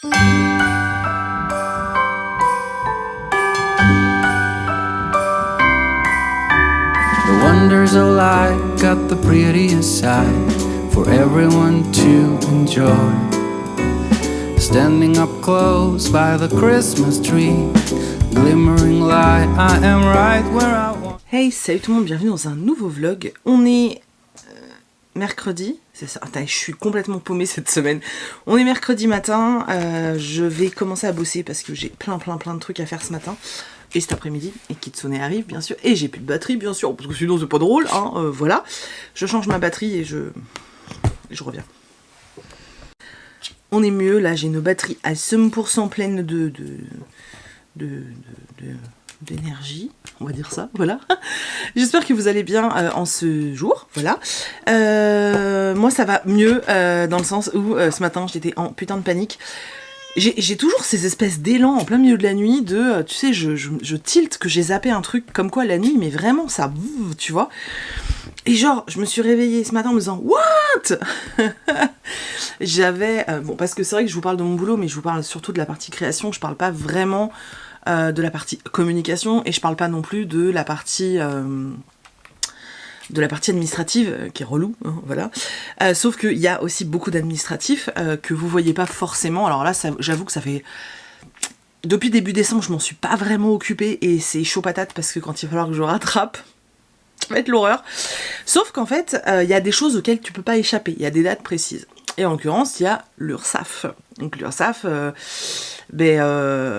The wonders of life got the prettiest side for everyone to enjoy. Standing up close by the Christmas tree, glimmering light, I am right where I want. Hey, salut tout le monde, bienvenue dans un nouveau vlog. On est mercredi, c'est ça. Attends, je suis complètement paumée cette semaine. On est mercredi matin, je vais commencer à bosser parce que j'ai plein de trucs à faire ce matin. Et cet après-midi, et Kitsune arrive bien sûr, et j'ai plus de batterie bien sûr, parce que sinon c'est pas drôle, hein, voilà. Je change ma batterie et je reviens. On est mieux, là j'ai nos batteries à 100% pleines d'énergie, on va dire ça, voilà. J'espère que vous allez bien en ce jour, voilà. Moi ça va mieux, dans le sens où ce matin j'étais en putain de panique. J'ai toujours ces espèces d'élan en plein milieu de la nuit de, tu sais, je tilte que j'ai zappé un truc comme quoi la nuit, mais vraiment ça, tu vois. Et genre, je me suis réveillée ce matin en me disant « What ?» J'avais, bon, parce que c'est vrai que je vous parle de mon boulot, mais je vous parle surtout de la partie création, je parle pas vraiment de la partie communication, et je parle pas non plus de la partie administrative, qui est relou, hein, voilà. Sauf qu'il y a aussi beaucoup d'administratifs que vous voyez pas forcément. Alors là, j'avoue que ça fait... Depuis début décembre, je m'en suis pas vraiment occupée, et c'est chaud patate, parce que quand il va falloir que je rattrape, ça va être l'horreur. Sauf qu'en fait, il y a des choses auxquelles tu peux pas échapper, il y a des dates précises. Et en l'occurrence, il y a l'URSSAF. Donc l'URSSAF,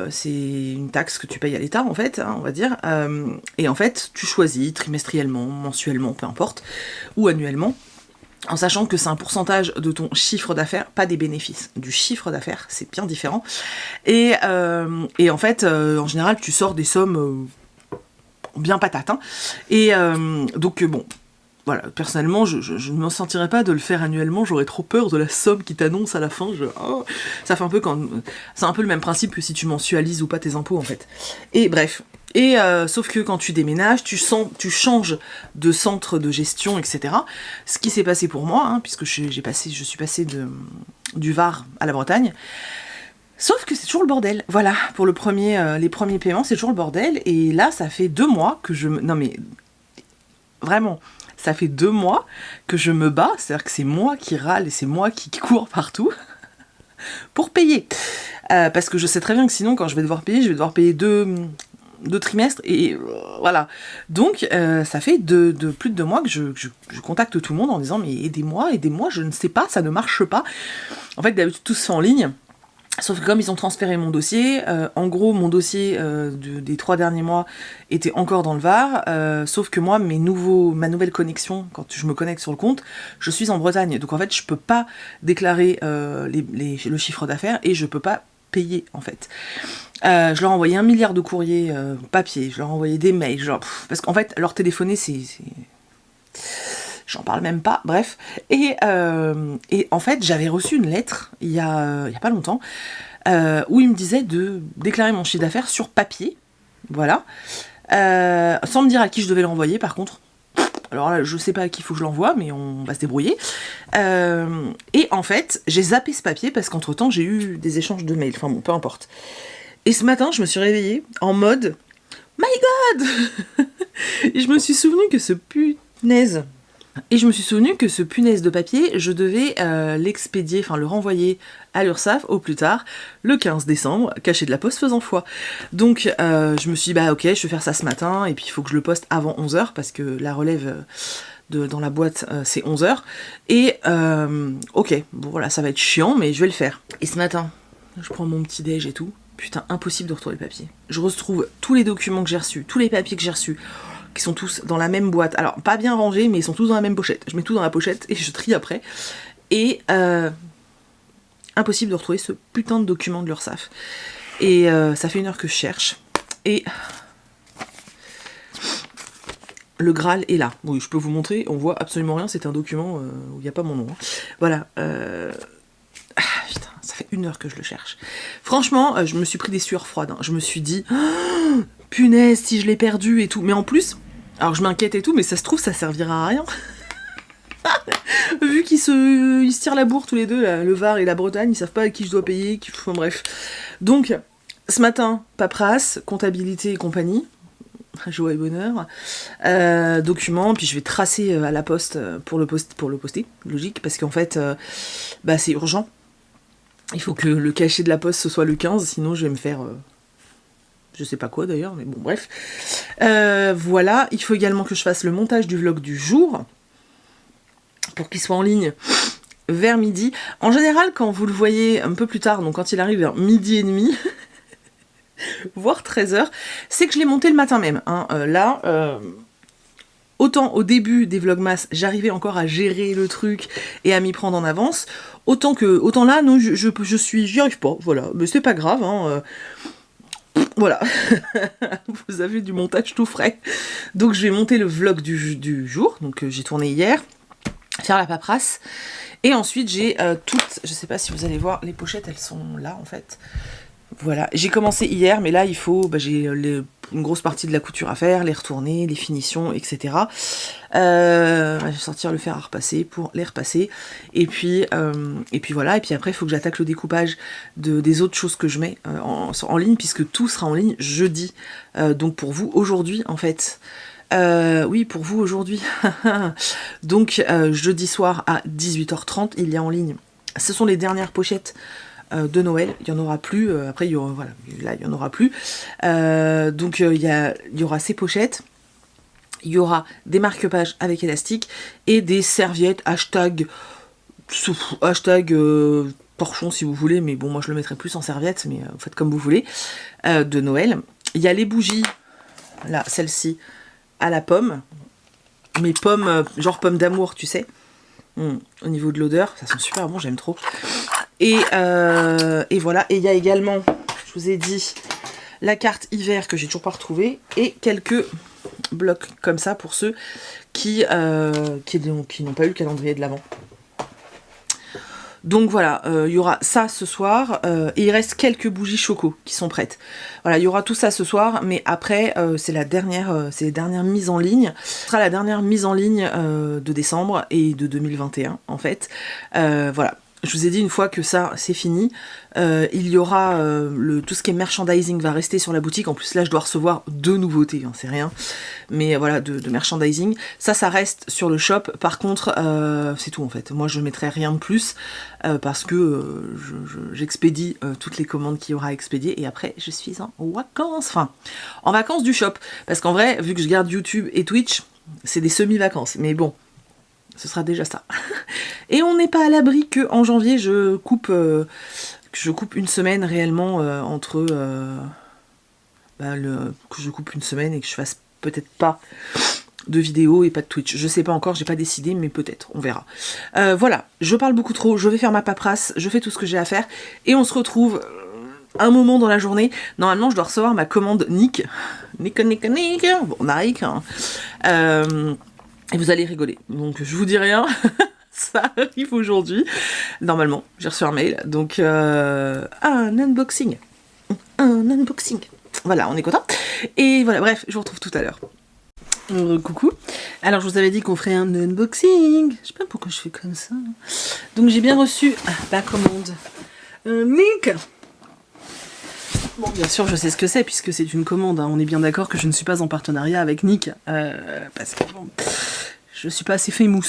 c'est une taxe que tu payes à l'État, en fait, hein, on va dire. Et en fait, tu choisis trimestriellement, mensuellement, peu importe, ou annuellement, en sachant que c'est un pourcentage de ton chiffre d'affaires, pas des bénéfices. Du chiffre d'affaires, c'est bien différent. Et en fait, en général, tu sors des sommes bien patates. Hein. Et donc, bon... Voilà, personnellement, je ne m'en sentirais pas de le faire annuellement, j'aurais trop peur de la somme qui t'annonce à la fin. Ça fait un peu c'est un peu le même principe que si tu mensualises ou pas tes impôts en fait. Et bref, sauf que quand tu déménages, tu changes de centre de gestion, etc. Ce qui s'est passé pour moi, hein, puisque je suis passée du Var à la Bretagne. Sauf que c'est toujours le bordel. Voilà, pour les premiers paiements, c'est toujours le bordel. Et là, ça fait 2 mois que non mais, vraiment... Ça fait 2 mois que je me bats, c'est-à-dire que c'est moi qui râle et c'est moi qui cours partout pour payer. Parce que je sais très bien que sinon, quand je vais devoir payer, je vais devoir payer 2 trimestres et voilà. Donc, ça fait plus de 2 mois que je contacte tout le monde en disant « Mais aidez-moi, je ne sais pas, ça ne marche pas. » En fait, d'habitude, tout se fait en ligne. Sauf que comme ils ont transféré mon dossier, en gros mon dossier des 3 derniers mois était encore dans le Var, sauf que moi ma nouvelle connexion, quand je me connecte sur le compte, je suis en Bretagne, donc en fait je peux pas déclarer le chiffre d'affaires et je peux pas payer en fait. Je leur ai envoyé 1 milliard de courriers papier, je leur ai envoyé des mails, parce qu'en fait leur téléphoner c'est... J'en parle même pas, bref. Et en fait, j'avais reçu une lettre, il y a pas longtemps, où il me disait de déclarer mon chiffre d'affaires sur papier, voilà, sans me dire à qui je devais l'envoyer, par contre. Alors là, je sais pas à qui il faut que je l'envoie, mais on va se débrouiller. Et en fait, j'ai zappé ce papier, parce qu'entre-temps, j'ai eu des échanges de mails, enfin bon, peu importe. Et ce matin, je me suis réveillée en mode « My God !» Et je me suis souvenu que ce punaise... Et je me suis souvenu que ce punaise de papier, je devais l'expédier, enfin le renvoyer à l'URSSAF au plus tard, le 15 décembre, caché de la poste faisant foi. Donc je me suis dit, bah ok, je vais faire ça ce matin, et puis il faut que je le poste avant 11h, parce que la relève dans la boîte, c'est 11h. Et ok, bon voilà, ça va être chiant, mais je vais le faire. Et ce matin, je prends mon petit déj et tout, putain, impossible de retrouver le papier. Je retrouve tous les documents que j'ai reçus, tous les papiers que j'ai reçus, qui sont tous dans la même boîte. Alors, pas bien rangés, mais ils sont tous dans la même pochette. Je mets tout dans la pochette et je trie après. Et impossible de retrouver ce putain de document de l'URSSAF. Et ça fait 1 heure que je cherche. Et le Graal est là. Oui, je peux vous montrer. On voit absolument rien. C'est un document où il n'y a pas mon nom. Hein. Voilà. Putain, ça fait 1 heure que je le cherche. Franchement, je me suis pris des sueurs froides. Hein. Je me suis dit... Oh, punaise, si je l'ai perdu et tout. Mais en plus, alors je m'inquiète et tout, mais ça se trouve, ça servira à rien. Vu qu'ils se tirent la bourre tous les deux, là, le Var et la Bretagne, ils savent pas à qui je dois payer, enfin, bref. Donc, ce matin, paperasse, comptabilité et compagnie, joie et bonheur, documents, puis je vais tracer à la poste pour le poster, logique, parce qu'en fait, c'est urgent. Il faut que le cachet de la poste ce soit le 15, sinon je vais me faire... je sais pas quoi d'ailleurs, mais bon, bref. Voilà, il faut également que je fasse le montage du vlog du jour, pour qu'il soit en ligne vers midi. En général, quand vous le voyez un peu plus tard, donc quand il arrive vers midi et demi, voire 13h, c'est que je l'ai monté le matin même. Hein. Autant au début des Vlogmas, j'arrivais encore à gérer le truc et à m'y prendre en avance, autant là, non, j'y arrive pas, voilà. Mais c'est pas grave, hein. Voilà, vous avez du montage tout frais. Donc je vais monter le vlog du jour, donc j'ai tourné hier, faire la paperasse, et ensuite j'ai toutes, je sais pas si vous allez voir, les pochettes elles sont là en fait. Voilà, j'ai commencé hier, mais là il faut, j'ai une grosse partie de la couture à faire, les retourner, les finitions, etc. Je vais sortir le fer à repasser pour les repasser, et puis voilà, et puis après il faut que j'attaque le découpage des autres choses que je mets en ligne, puisque tout sera en ligne jeudi, donc pour vous aujourd'hui en fait. Oui, pour vous aujourd'hui. Donc jeudi soir à 18h30, il y a en ligne. Ce sont les dernières pochettes de Noël, il n'y en aura plus, après il y aura, voilà, là il n'y en aura plus, donc il y aura ces pochettes, il y aura des marque-pages avec élastique et des serviettes hashtag torchon si vous voulez, mais bon moi je le mettrai plus en serviette, mais vous faites comme vous voulez, de Noël. Il y a les bougies, là celle-ci à la pomme, mes pommes, genre pommes d'amour tu sais, au niveau de l'odeur, ça sent super bon, j'aime trop. Et voilà, et il y a également, je vous ai dit, la carte hiver que j'ai toujours pas retrouvée, et quelques blocs comme ça pour ceux qui n'ont pas eu le calendrier de l'Avent. Donc voilà, il y aura ça ce soir, et il reste quelques bougies choco qui sont prêtes. Voilà, il y aura tout ça ce soir, mais après c'est les dernières mises en ligne. Ce sera la dernière mise en ligne de décembre et de 2021 en fait. Voilà. Je vous ai dit, une fois que ça c'est fini, il y aura tout ce qui est merchandising va rester sur la boutique. En plus là je dois recevoir 2 nouveautés, hein, c'est rien, mais voilà, de merchandising. Ça reste sur le shop. Par contre c'est tout en fait. Moi je mettrai rien de plus parce que j'expédie toutes les commandes qu'il y aura à expédier, et après je suis en vacances, enfin en vacances du shop, parce qu'en vrai vu que je garde YouTube et Twitch c'est des semi-vacances, mais bon, ce sera déjà ça. Et on n'est pas à l'abri que en janvier je coupe une semaine réellement entre que je coupe une semaine et que je fasse peut-être pas de vidéos et pas de Twitch. Je sais pas encore, j'ai pas décidé, mais peut-être, on verra. Voilà, je parle beaucoup trop, je vais faire ma paperasse, je fais tout ce que j'ai à faire, et on se retrouve un moment dans la journée. Normalement je dois recevoir ma commande Nick, bon Nike, hein. Et vous allez rigoler, donc je vous dis rien. Ça arrive aujourd'hui. Normalement, j'ai reçu un mail, donc un unboxing. Voilà, on est content. Et voilà, bref, je vous retrouve tout à l'heure. Coucou. Alors, je vous avais dit qu'on ferait un unboxing. Je sais pas pourquoi je fais comme ça. Donc, j'ai bien reçu la commande Nick. Bon, bien sûr, je sais ce que c'est, puisque c'est une commande. Hein. On est bien d'accord que je ne suis pas en partenariat avec Nick. Parce que, bon, je suis pas assez famous.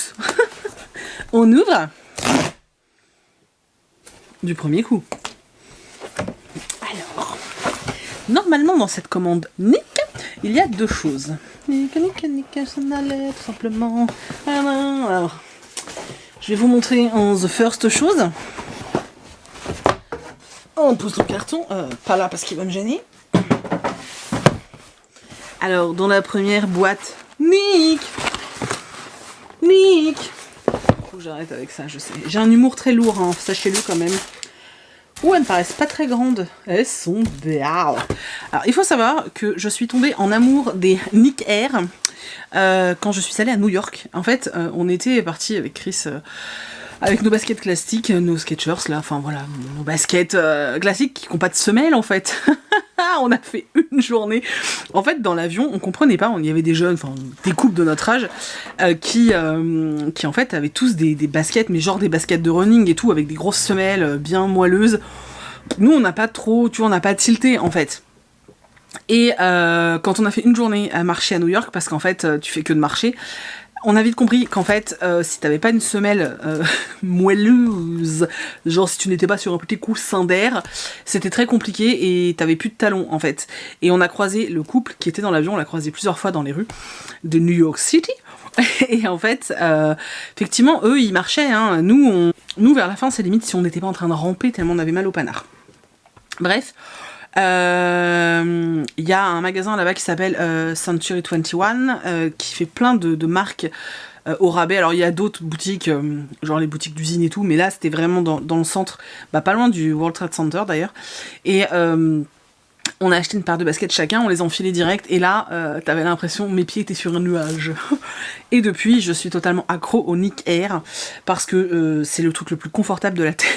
On ouvre du premier coup. Alors, normalement dans cette commande Nick, il y a 2 choses. Nick, ça n'allait tout simplement. Alors, je vais vous montrer en the first chose. On pousse le carton, pas là parce qu'il va me gêner. Alors, dans la première boîte, Nick. Faut que j'arrête avec ça, je sais. J'ai un humour très lourd, hein, sachez-le quand même. Ouh, elles me paraissent pas très grandes. Elles sont bien. Alors, il faut savoir que je suis tombée en amour des Nick Air quand je suis allée à New York. En fait, on était partis avec Chris avec nos baskets classiques, nos Skechers, là, enfin voilà, nos baskets classiques qui n'ont pas de semelle en fait. On a fait une journée. En fait, dans l'avion, on comprenait pas. Il y avait des jeunes, enfin des couples de notre âge, qui en fait avaient tous des baskets, mais genre des baskets de running et tout, avec des grosses semelles bien moelleuses. Nous, on n'a pas trop, tu vois, on n'a pas tilté en fait. Et quand on a fait une journée à marcher à New York, parce qu'en fait, tu fais que de marcher, on a vite compris qu'en fait, si t'avais pas une semelle moelleuse, genre si tu n'étais pas sur un petit coussin d'air, c'était très compliqué et t'avais plus de talons en fait. Et on a croisé le couple qui était dans l'avion, on l'a croisé plusieurs fois dans les rues de New York City. Et en fait, effectivement, eux, ils marchaient. Hein. Nous, vers la fin, c'est limite si on n'était pas en train de ramper tellement on avait mal au panard. Bref. Il y a un magasin là-bas qui s'appelle Century 21 qui fait plein de marques au rabais. Alors il y a d'autres boutiques, genre les boutiques d'usine et tout, mais là c'était vraiment dans le centre, pas loin du World Trade Center d'ailleurs. Et on a acheté une paire de baskets chacun, on les a enfilées direct, et là t'avais l'impression mes pieds étaient sur un nuage. Et depuis je suis totalement accro au Nick Air parce que c'est le truc le plus confortable de la Terre.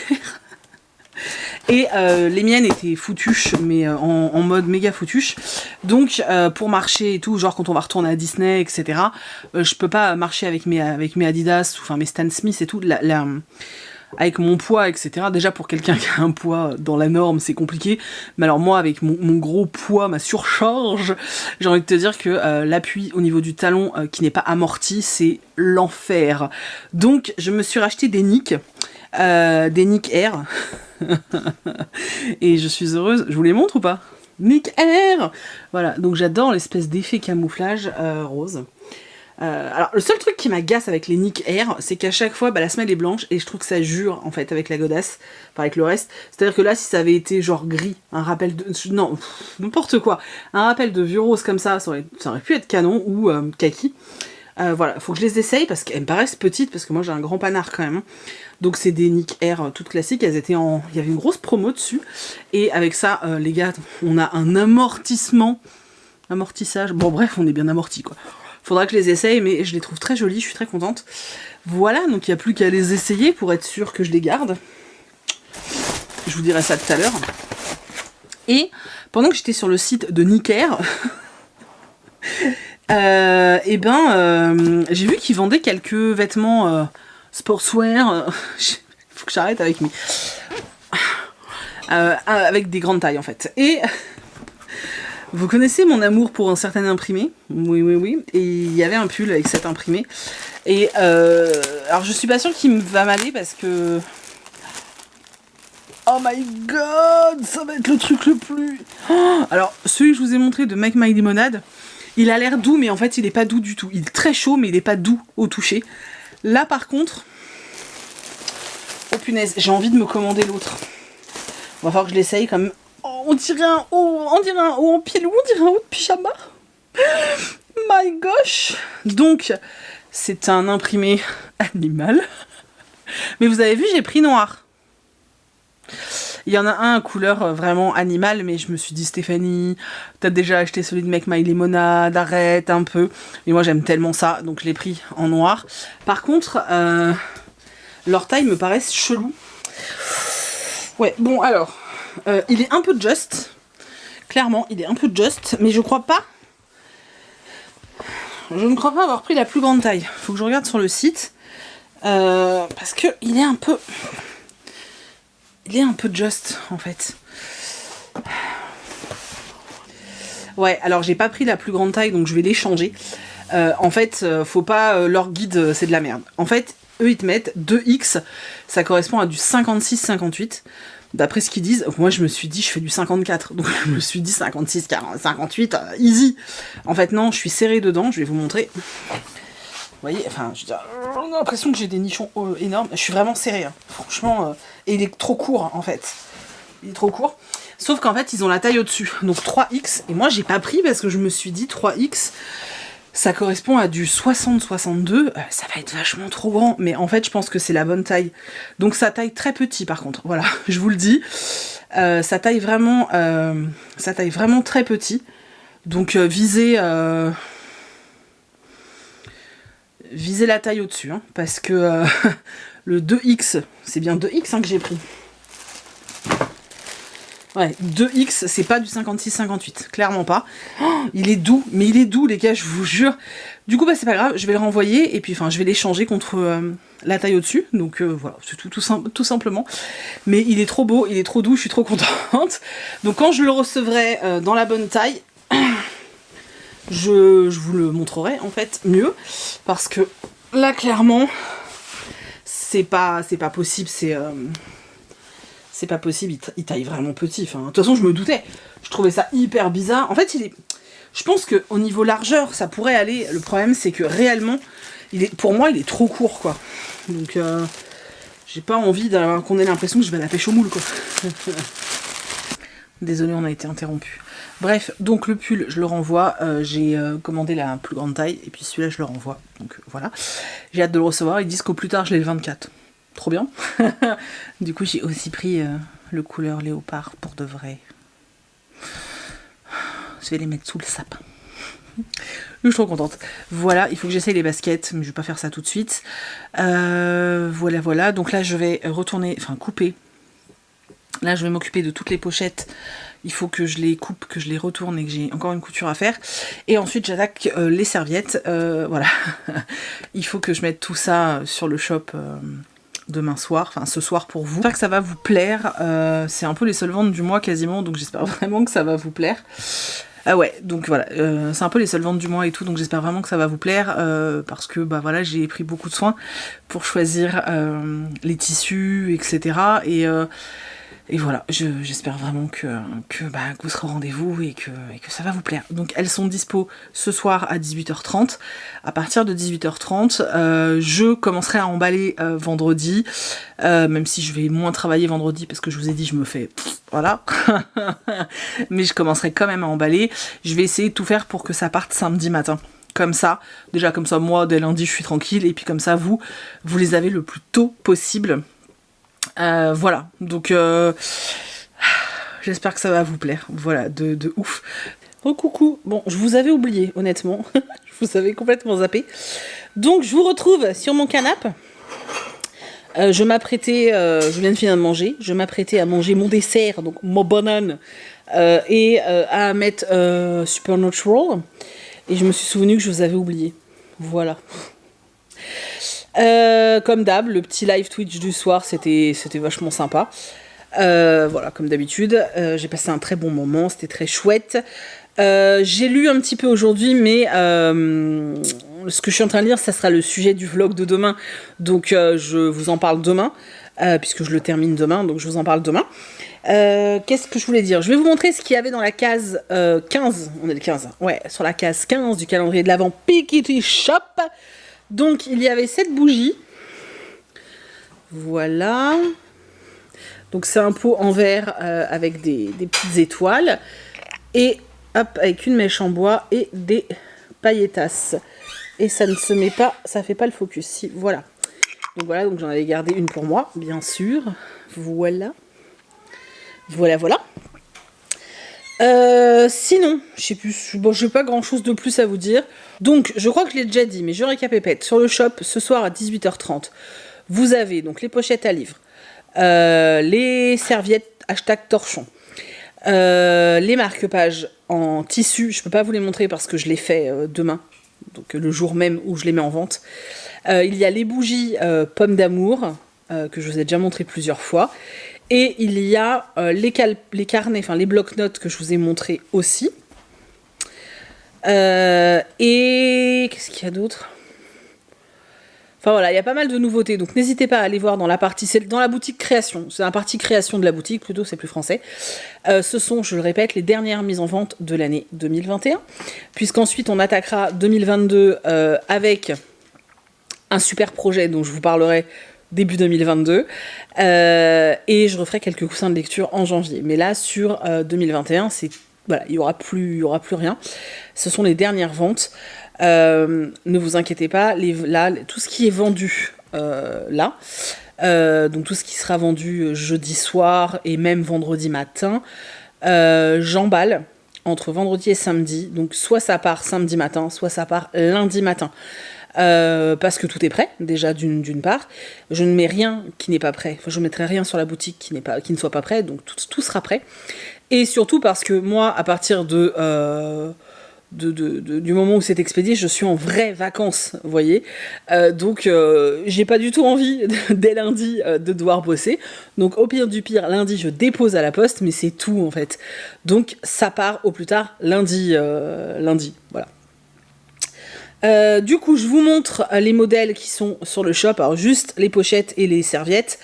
Et les miennes étaient foutuches, mais en mode méga foutuche. Donc pour marcher et tout, genre quand on va retourner à Disney, etc., je peux pas marcher avec mes Adidas, enfin mes Stan Smith et tout, avec mon poids, etc. Déjà pour quelqu'un qui a un poids dans la norme, c'est compliqué. Mais alors moi, avec mon gros poids, ma surcharge, j'ai envie de te dire que l'appui au niveau du talon qui n'est pas amorti, c'est l'enfer. Donc je me suis racheté des Nick Air. Et je suis heureuse. Je vous les montre ou pas? Nick Air. Voilà, donc j'adore l'espèce d'effet camouflage rose. Alors le seul truc qui m'agace avec les Nick Air, c'est qu'à chaque fois la semelle est blanche et je trouve que ça jure en fait avec la godasse, enfin avec le reste. C'est-à-dire que là, si ça avait été genre gris, un rappel de... Non, n'importe quoi. Un rappel de vieux rose comme ça aurait pu être canon, ou kaki. Voilà, faut que je les essaye parce qu'elles me paraissent petites, parce que moi j'ai un grand panard quand même. Donc c'est des Nick Air toutes classiques, elles étaient il y avait une grosse promo dessus. Et avec ça, les gars, on a un amortissage. Bon bref, on est bien amorti quoi. Faudra que je les essaye, mais je les trouve très jolies, je suis très contente. Voilà, donc il n'y a plus qu'à les essayer pour être sûr que je les garde. Je vous dirai ça tout à l'heure. Et pendant que j'étais sur le site de Nick Air... j'ai vu qu'ils vendaient quelques vêtements sportswear. Faut que j'arrête avec mes... avec des grandes tailles en fait. Et vous connaissez mon amour pour un certain imprimé. Oui. Et il y avait un pull avec cet imprimé. Et alors je suis pas sûre qu'il me va m'aller parce que... Oh my god, ça va être le truc le plus... Alors celui que je vous ai montré de Make My Lemonade, il a l'air doux, mais en fait, il est pas doux du tout. Il est très chaud, mais il est pas doux au toucher. Là, par contre... Oh punaise, j'ai envie de me commander l'autre. On va falloir que je l'essaye quand même. Oh, on dirait un haut en pilou, on dirait un haut de pyjama. My gosh. Donc, c'est un imprimé animal. Mais vous avez vu, j'ai pris noir. Il y en a un couleur vraiment animale, mais je me suis dit, Stéphanie, t'as déjà acheté celui de Make My Lemonade, arrête un peu. Et moi j'aime tellement ça, donc je l'ai pris en noir. Par contre, leur taille me paraissent chelou. Ouais, bon alors, il est un peu just. Clairement, il est un peu just, mais je ne crois pas avoir pris la plus grande taille. Faut que je regarde sur le site, parce que il est un peu... Il est un peu just, en fait. Ouais, alors j'ai pas pris la plus grande taille, donc je vais l'échanger. En fait, faut pas... leur guide, c'est de la merde. En fait, eux, ils te mettent 2X, ça correspond à du 56-58. D'après ce qu'ils disent, moi je me suis dit, je fais du 54. Donc je me suis dit 56, 40, 58, easy. En fait, non, je suis serrée dedans, je vais vous montrer. Vous voyez, enfin, je veux dire, on a l'impression que j'ai des nichons énormes. Je suis vraiment serrée, hein. Franchement. Et il est trop court, en fait. Il est trop court. Sauf qu'en fait, ils ont la taille au-dessus. Donc 3X. Et moi, j'ai pas pris parce que je me suis dit 3X, ça correspond à du 60-62. Ça va être vachement trop grand. Mais en fait, je pense que c'est la bonne taille. Donc ça taille très petit, par contre. Voilà, je vous le dis. Ça taille vraiment très petit. Donc visez la taille au-dessus, hein, parce que le 2X, c'est bien 2X hein, que j'ai pris. Ouais, 2X, c'est pas du 56-58, clairement pas. Oh, il est doux, mais il est doux les gars, je vous jure. Du coup, bah c'est pas grave, je vais le renvoyer et puis enfin je vais l'échanger contre la taille au-dessus. Donc voilà, c'est tout simplement. Mais il est trop beau, il est trop doux, je suis trop contente. Donc quand je le recevrai dans la bonne taille, je vous le montrerai en fait mieux. Parce que là, clairement, c'est pas possible, c'est pas possible, il taille vraiment petit. Enfin, de toute façon, je me doutais. Je trouvais ça hyper bizarre. En fait, je pense qu'au niveau largeur, ça pourrait aller. Le problème, c'est que réellement, pour moi, il est trop court, quoi. Donc, j'ai pas envie qu'on ait l'impression que je vais à la pêche au moule, quoi. Désolée, on a été interrompu. Bref, donc le pull, je le renvoie. J'ai commandé la plus grande taille. Et puis celui-là, je le renvoie. Donc voilà. J'ai hâte de le recevoir. Ils disent qu'au plus tard, je l'ai le 24. Trop bien. Du coup, j'ai aussi pris le couleur léopard pour de vrai. Je vais les mettre sous le sapin. Je suis trop contente. Voilà, il faut que j'essaye les baskets, mais je vais pas faire ça tout de suite. Voilà. Donc là, je vais couper. Là, je vais m'occuper de toutes les pochettes. Il faut que je les coupe, que je les retourne et que j'ai encore une couture à faire. Et ensuite, j'attaque les serviettes. Voilà. Il faut que je mette tout ça sur le shop demain soir, enfin ce soir pour vous. J'espère que ça va vous plaire. C'est un peu les seules ventes du mois quasiment, donc j'espère vraiment que ça va vous plaire. Ah ouais, donc voilà, c'est un peu les seules ventes du mois et tout, donc j'espère vraiment que ça va vous plaire, parce que bah voilà, j'ai pris beaucoup de soin pour choisir les tissus, etc. Et voilà, j'espère vraiment que vous serez au rendez-vous et que ça va vous plaire. Donc elles sont dispo ce soir à 18h30. À partir de 18h30, je commencerai à emballer vendredi, même si je vais moins travailler vendredi parce que je vous ai dit je me fais... Voilà. Mais je commencerai quand même à emballer. Je vais essayer de tout faire pour que ça parte samedi matin. Comme ça, moi, dès lundi, je suis tranquille. Et puis comme ça, vous les avez le plus tôt possible. Voilà, donc j'espère que ça va vous plaire, voilà, de ouf. Oh coucou, bon, je vous avais oublié, honnêtement, je vous avais complètement zappé. Donc je vous retrouve sur mon canapé. Je viens de finir de manger, je m'apprêtais à manger mon dessert, donc mon banane, et à mettre Supernatural, et je me suis souvenu que je vous avais oublié, voilà. Comme d'hab, le petit live Twitch du soir, c'était vachement sympa. Voilà, comme d'habitude, j'ai passé un très bon moment, c'était très chouette. J'ai lu un petit peu aujourd'hui, mais ce que je suis en train de lire, ça sera le sujet du vlog de demain. Donc je vous en parle demain, puisque je le termine demain, donc je vous en parle demain. Qu'est-ce que je voulais dire? Je vais vous montrer ce qu'il y avait dans la case 15. On est le 15. Ouais, sur la case 15 du calendrier de l'Avent Piketty Shop. Donc, il y avait cette bougie. Voilà. Donc, c'est un pot en verre avec des petites étoiles. Et, hop, avec une mèche en bois et des pailletasses. Et ça ne se met pas, ça fait pas le focus. Si, voilà. Donc, voilà, donc j'en avais gardé une pour moi, bien sûr. Voilà. Voilà. Sinon, je sais plus, j'ai pas grand chose de plus à vous dire. Donc, je crois que je l'ai déjà dit, mais je récapépète. Sur le shop, ce soir à 18h30, vous avez donc les pochettes à livres, les serviettes #torchon, les marque-pages en tissu. Je peux pas vous les montrer parce que je les fais demain, donc le jour même où je les mets en vente. Il y a les bougies pommes d'amour, que je vous ai déjà montré plusieurs fois. Et il y a les carnets, enfin les blocs-notes que je vous ai montrés aussi. Et qu'est-ce qu'il y a d'autre? Enfin voilà, il y a pas mal de nouveautés, donc n'hésitez pas à aller voir dans la boutique création. C'est la partie création de la boutique, plutôt, c'est plus français. Ce sont, je le répète, les dernières mises en vente de l'année 2021. Puisqu'ensuite on attaquera 2022 avec un super projet dont je vous parlerai début 2022, et je referai quelques coussins de lecture en janvier. Mais là, sur 2021, voilà, il y aura plus rien. Ce sont les dernières ventes. Ne vous inquiétez pas, là, tout ce qui est vendu là, donc tout ce qui sera vendu jeudi soir et même vendredi matin, j'emballe entre vendredi et samedi. Donc soit ça part samedi matin, soit ça part lundi matin. parce que tout est prêt, déjà d'une part. Je ne mets rien qui n'est pas prêt. Enfin, je ne mettrai rien sur la boutique qui ne soit pas prêt, donc tout sera prêt. Et surtout parce que moi, à partir du moment où c'est expédié, je suis en vraies vacances, vous voyez. Donc, j'ai pas du tout envie, dès lundi, de devoir bosser. Donc, au pire du pire, lundi, je dépose à la poste, mais c'est tout, en fait. Donc, ça part au plus tard lundi, voilà. Du coup, je vous montre les modèles qui sont sur le shop. Alors, juste les pochettes et les serviettes.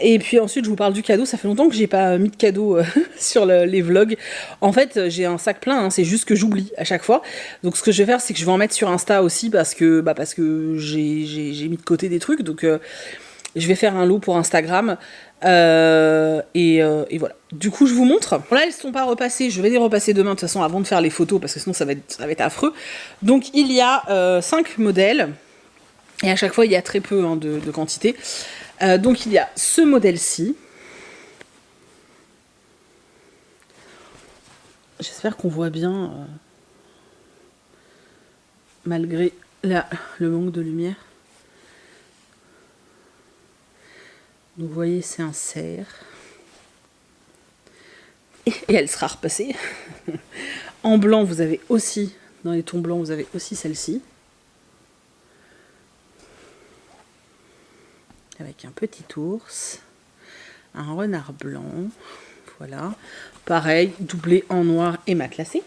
Et puis ensuite, je vous parle du cadeau. Ça fait longtemps que j'ai pas mis de cadeau sur les vlogs. En fait, j'ai un sac plein. Hein, c'est juste que j'oublie à chaque fois. Donc, ce que je vais faire, c'est que je vais en mettre sur Insta aussi parce que j'ai mis de côté des trucs. Donc, je vais faire un lot pour Instagram. Et voilà. Du coup, je vous montre. Bon, là, elles sont pas repassées. Je vais les repasser demain, de toute façon, avant de faire les photos, parce que sinon, ça va être affreux. Donc, il y a 5 modèles. Et à chaque fois, il y a très peu de quantité. Donc, il y a ce modèle-ci. J'espère qu'on voit bien, malgré le manque de lumière. Donc, vous voyez, c'est un cerf. Et elle sera repassée. En blanc, vous avez aussi, dans les tons blancs, vous avez aussi celle-ci. Avec un petit ours. Un renard blanc. Voilà. Pareil, doublé en noir et matelassé.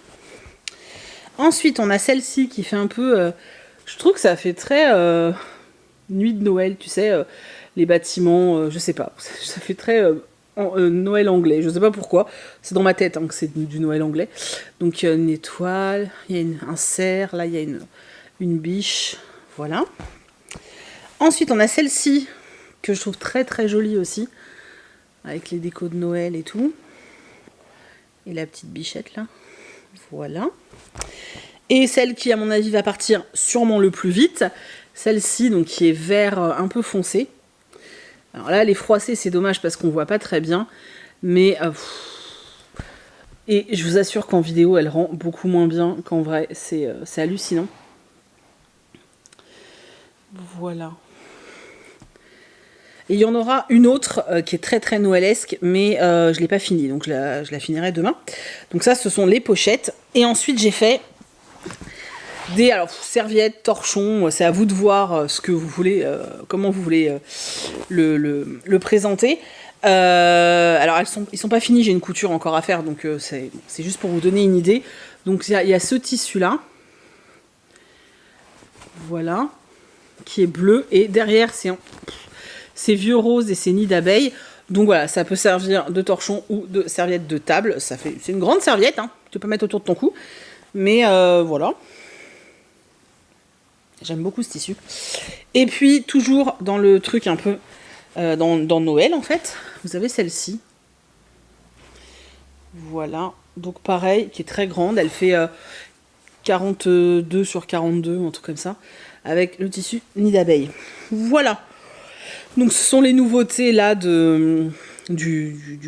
Ensuite, on a celle-ci qui fait un peu... je trouve que ça fait très nuit de Noël, tu sais... les bâtiments, je sais pas, ça fait très Noël anglais, je sais pas pourquoi, c'est dans ma tête hein, que c'est du Noël anglais. Donc il y a une étoile, il y a un cerf, là il y a une biche, voilà. Ensuite on a celle-ci, que je trouve très très jolie aussi, avec les décos de Noël et tout. Et la petite bichette là, voilà. Et celle qui à mon avis va partir sûrement le plus vite, celle-ci donc qui est vert un peu foncé. Alors là, les froissées, c'est dommage parce qu'on voit pas très bien. Mais... et je vous assure qu'en vidéo, elle rend beaucoup moins bien qu'en vrai. C'est hallucinant. Voilà. Et il y en aura une autre qui est très très noëlesque. Mais je ne l'ai pas finie. Donc je la finirai demain. Donc ça, ce sont les pochettes. Et ensuite, j'ai fait... alors, serviettes, torchons, c'est à vous de voir ce que vous voulez, comment vous voulez le présenter. Alors, ils sont pas finis, j'ai une couture encore à faire, donc c'est juste pour vous donner une idée. Donc, il y a ce tissu-là, voilà, qui est bleu, et derrière, c'est vieux rose et c'est nid d'abeille. Donc voilà, ça peut servir de torchon ou de serviette de table. C'est une grande serviette, hein, tu peux mettre autour de ton cou. Mais voilà. J'aime beaucoup ce tissu. Et puis, toujours dans le truc un peu... dans Noël, en fait, vous avez celle-ci. Voilà. Donc, pareil, qui est très grande. Elle fait 42 sur 42, un truc comme ça. Avec le tissu nid d'abeille. Voilà. Donc, ce sont les nouveautés, là, du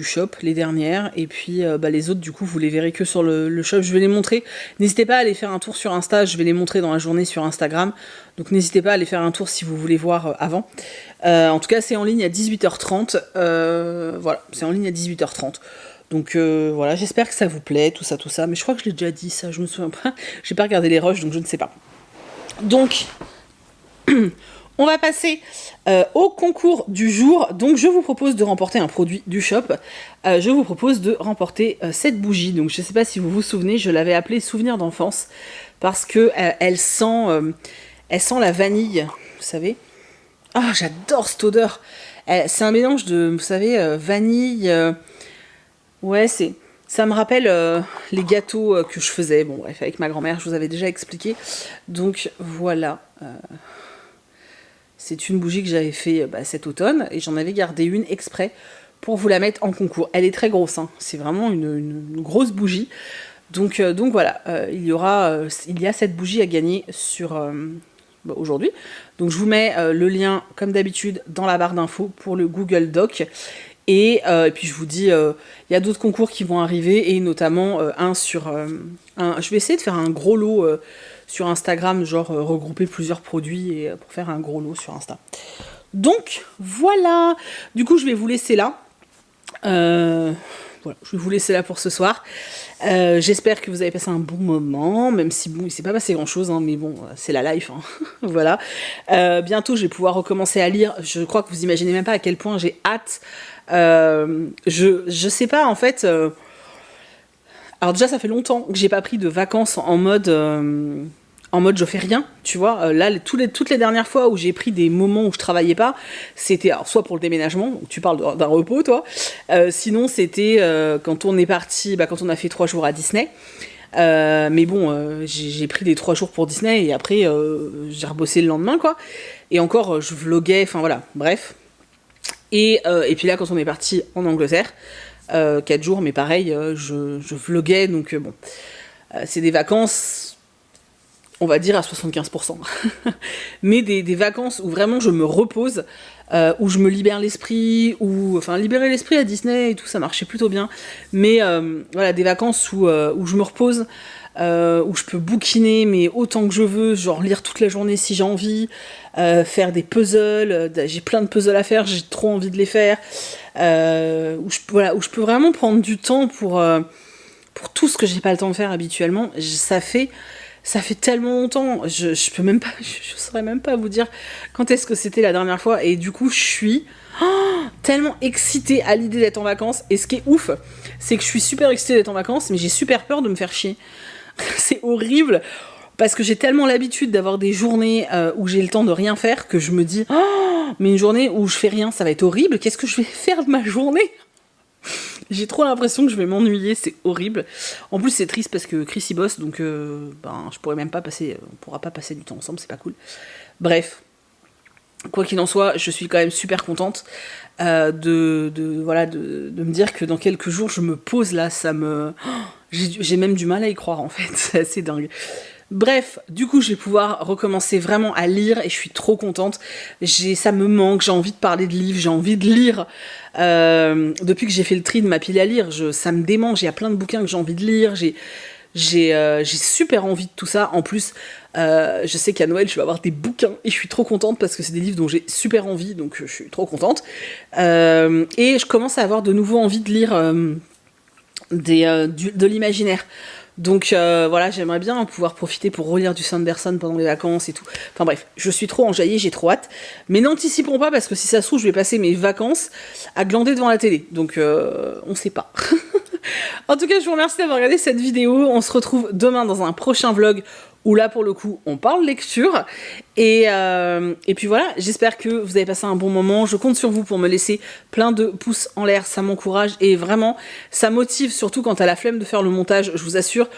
shop, les dernières. Et puis, les autres, du coup, vous les verrez que sur le shop. Je vais les montrer. N'hésitez pas à aller faire un tour sur Insta. Je vais les montrer dans la journée sur Instagram. Donc, n'hésitez pas à aller faire un tour si vous voulez voir avant. En tout cas, c'est en ligne à 18h30. Voilà, c'est en ligne à 18h30. Donc, voilà, j'espère que ça vous plaît, tout ça. Mais je crois que je l'ai déjà dit, ça, je me souviens pas. J'ai pas regardé les rushs, donc je ne sais pas. Donc... on va passer au concours du jour. Donc, je vous propose de remporter un produit du shop. Je vous propose de remporter cette bougie. Donc, je ne sais pas si vous vous souvenez, je l'avais appelée Souvenir d'enfance parce que elle sent la vanille, vous savez. Ah, j'adore cette odeur. C'est un mélange de, vous savez, vanille. Ouais, ça me rappelle les gâteaux que je faisais. Bon, bref, avec ma grand-mère, je vous avais déjà expliqué. Donc, voilà. C'est une bougie que j'avais fait cet automne et j'en avais gardé une exprès pour vous la mettre en concours. Elle est très grosse, hein. C'est vraiment une grosse bougie. Donc voilà, il y a cette bougie à gagner sur aujourd'hui. Donc je vous mets le lien, comme d'habitude, dans la barre d'infos pour le Google Doc. Et puis je vous dis, il y a d'autres concours qui vont arriver et notamment un sur... je vais essayer de faire un gros lot sur Instagram, genre regrouper plusieurs produits et pour faire un gros lot sur Insta. Donc voilà, du coup je vais vous laisser là. Voilà, je vais vous laisser là pour ce soir. J'espère que vous avez passé un bon moment, même si bon, il s'est pas passé grand chose, hein, mais bon, c'est la life. Hein. Voilà. Bientôt, je vais pouvoir recommencer à lire. Je crois que vous imaginez même pas à quel point j'ai hâte. Je sais pas, en fait. Alors déjà, ça fait longtemps que j'ai pas pris de vacances en mode je fais rien, tu vois. Là, toutes les dernières fois où j'ai pris des moments où je travaillais pas, c'était alors soit pour le déménagement, donc tu parles d'un repos, toi. Sinon, c'était quand on est parti, quand on a fait 3 jours à Disney. Mais bon, j'ai pris des 3 jours pour Disney et après, j'ai rebossé le lendemain, quoi. Et encore, je vloguais, enfin voilà, bref. Et puis là, quand on est parti en Angleterre, 4 jours, mais pareil, je vloguais, donc bon. C'est des vacances, on va dire à 75%. Mais des vacances où vraiment je me repose, où je me libère l'esprit, enfin libérer l'esprit à Disney et tout, ça marchait plutôt bien. Mais voilà, des vacances où je me repose, où je peux bouquiner, mais autant que je veux, genre lire toute la journée si j'ai envie, faire des puzzles, j'ai plein de puzzles à faire, j'ai trop envie de les faire, où je peux vraiment prendre du temps pour tout ce que j'ai pas le temps de faire habituellement. Ça fait tellement longtemps, je peux même pas, je saurais même pas vous dire quand est-ce que c'était la dernière fois, et du coup je suis tellement excitée à l'idée d'être en vacances, et ce qui est ouf, c'est que je suis super excitée d'être en vacances, mais j'ai super peur de me faire chier. C'est horrible, parce que j'ai tellement l'habitude d'avoir des journées où j'ai le temps de rien faire, que je me dis, mais une journée où je fais rien, ça va être horrible, qu'est-ce que je vais faire de ma journée ? J'ai trop l'impression que je vais m'ennuyer, c'est horrible. En plus, c'est triste parce que Chris y bosse, donc je pourrais même pas passer, on pourra pas passer du temps ensemble, c'est pas cool. Bref, quoi qu'il en soit, je suis quand même super contente de me dire que dans quelques jours, je me pose là, j'ai même du mal à y croire en fait, c'est assez dingue. Bref, du coup, je vais pouvoir recommencer vraiment à lire et je suis trop contente. Ça me manque, j'ai envie de parler de livres, j'ai envie de lire. Depuis que j'ai fait le tri de ma pile à lire, ça me démange, il y a plein de bouquins que j'ai envie de lire, j'ai super envie de tout ça. En plus, je sais qu'à Noël, je vais avoir des bouquins et je suis trop contente parce que c'est des livres dont j'ai super envie, donc je suis trop contente. Et je commence à avoir de nouveau envie de lire de l'imaginaire. Donc voilà, j'aimerais bien pouvoir profiter pour relire du Sanderson pendant les vacances et tout. Enfin bref, je suis trop enjaillée, j'ai trop hâte. Mais n'anticipons pas parce que si ça se trouve, je vais passer mes vacances à glander devant la télé. Donc on sait pas. En tout cas, je vous remercie d'avoir regardé cette vidéo. On se retrouve demain dans un prochain vlog où là, pour le coup, on parle lecture. Et puis voilà, j'espère que vous avez passé un bon moment. Je compte sur vous pour me laisser plein de pouces en l'air. Ça m'encourage et vraiment, ça motive, surtout quand t'as la flemme de faire le montage. Je vous assure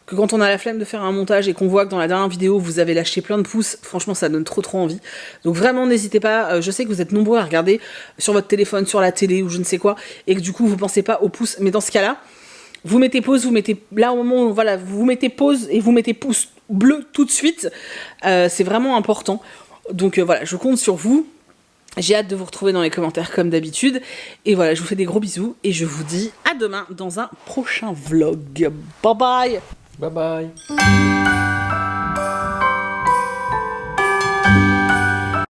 que quand on a la flemme de faire un montage et qu'on voit que dans la dernière vidéo, vous avez lâché plein de pouces, franchement, ça donne trop envie. Donc vraiment, n'hésitez pas. Je sais que vous êtes nombreux à regarder sur votre téléphone, sur la télé ou je ne sais quoi, et que du coup, vous pensez pas aux pouces. Mais dans ce cas-là, vous mettez pause, vous mettez là au moment où voilà, vous mettez pause et vous mettez pouce bleu tout de suite. C'est vraiment important. Donc voilà, je compte sur vous. J'ai hâte de vous retrouver dans les commentaires comme d'habitude. Et voilà, je vous fais des gros bisous et je vous dis à demain dans un prochain vlog. Bye bye. Bye bye.